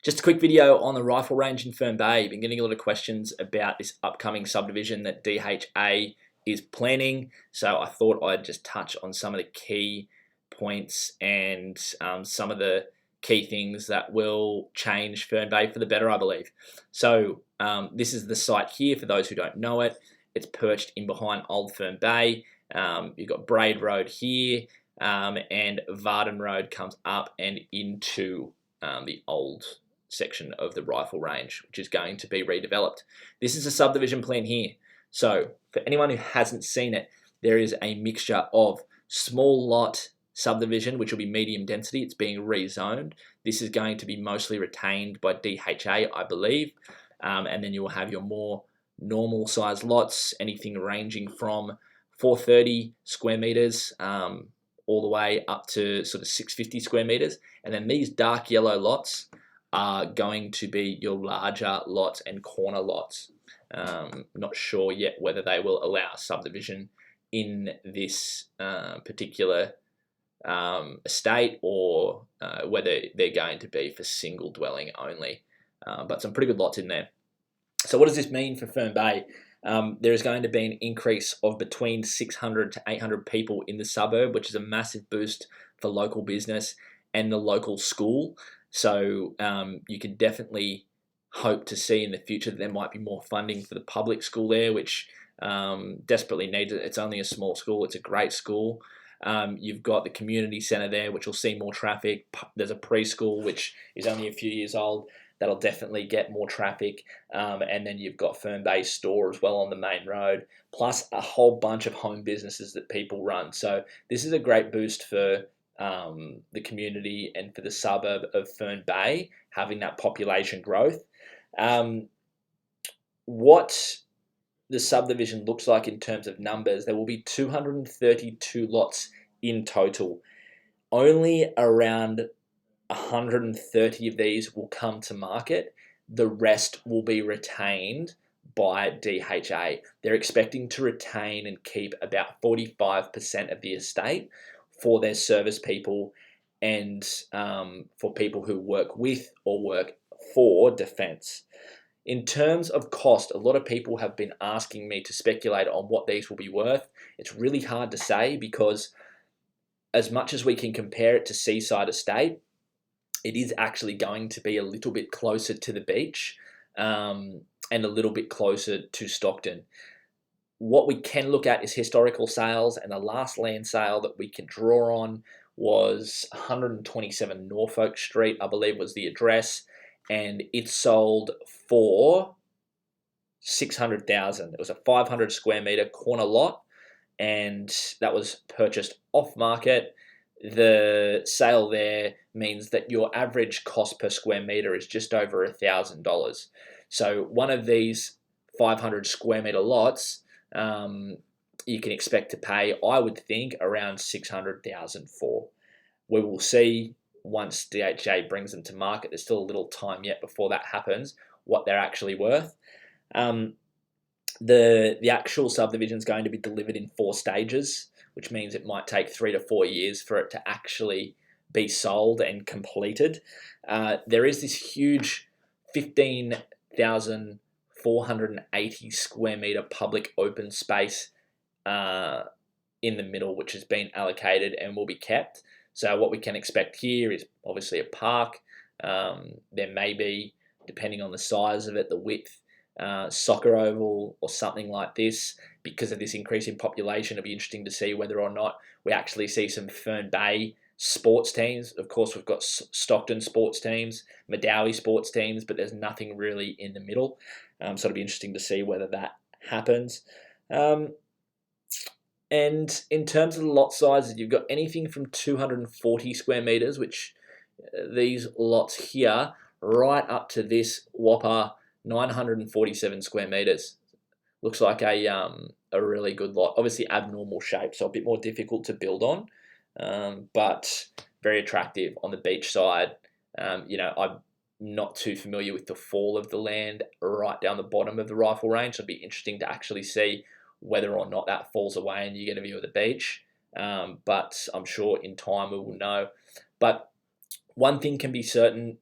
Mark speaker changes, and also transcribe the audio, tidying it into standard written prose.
Speaker 1: Just a quick video on the rifle range in Fern Bay. Been getting a lot of questions about this upcoming subdivision that DHA is planning. So I thought I'd just touch on some of the key points and some of the key things that will change Fern Bay for the better, I believe. So this is the site here for those who don't know it. It's perched in behind Old Fern Bay. You've got Braid Road here and Varden Road comes up and into the old section of the rifle range, which is going to be redeveloped. This is a subdivision plan here. So for anyone who hasn't seen it, there is a mixture of small lot subdivision, which will be medium density. It's being rezoned. This is going to be mostly retained by DHA, I believe. And then you will have your more normal size lots, anything ranging from 430 square meters all the way up to sort of 650 square meters. And then these dark yellow lots are going to be your larger lots and corner lots. Not sure yet whether they will allow subdivision in this particular estate or whether they're going to be for single dwelling only. But some pretty good lots in there. So what does this mean for Fern Bay? There is going to be an increase of between 600 to 800 people in the suburb, which is a massive boost for local business and the local school. So you can definitely hope to see in the future that there might be more funding for the public school there, which desperately needs it. It's only a small school. It's a great school. You've got the community centre there, which will see more traffic. There's a preschool, which is only a few years old. That'll definitely get more traffic. And then you've got Fern Bay store as well on the main road, plus a whole bunch of home businesses that people run. So this is a great boost for the community and for the suburb of Fern Bay, having that population growth. What the subdivision looks like in terms of numbers, there will be 232 lots in total. Only around 130 of these will come to market. The rest will be retained by DHA. They're expecting to retain and keep about 45% of the estate for their service people and for people who work with or work for defence. In terms of cost, a lot of people have been asking me to speculate on what these will be worth. It's really hard to say because as much as we can compare it to Seaside Estate, it is actually going to be a little bit closer to the beach and a little bit closer to Stockton. What we can look at is historical sales, and the last land sale that we can draw on was 127 Norfolk Street, I believe was the address, and it sold for $600,000. It was a 500 square meter corner lot, and that was purchased off market. The sale there means that your average cost per square meter is just over $1,000. So one of these 500 square meter lots, you can expect to pay, I would think, around $600,000 for. We will see once DHA brings them to market. There's still a little time yet before that happens, what they're actually worth. The actual subdivision is going to be delivered in 4 stages, which means it might take 3 to 4 years for it to actually be sold and completed. There is this huge 15,480 square meter public open space in the middle, which has been allocated and will be kept. So what we can expect here is obviously a park. There may be, depending on the size of it, the width, soccer oval or something like this. Because of this increase in population, it'll be interesting to see whether or not we actually see some Fern Bay sports teams. Of course, we've got Stockton sports teams, Medowie sports teams, but there's nothing really in the middle. So it'll be interesting to see whether that happens. And in terms of the lot sizes, you've got anything from 240 square meters, which these lots here, right up to this whopper 947 square meters. Looks like a really good lot. Obviously abnormal shape, so a bit more difficult to build on, but very attractive on the beach side. I'm not too familiar with the fall of the land right down the bottom of the rifle range. So it'd be interesting to actually see whether or not that falls away and you get a view of the beach. But I'm sure in time we will know. But one thing can be certain,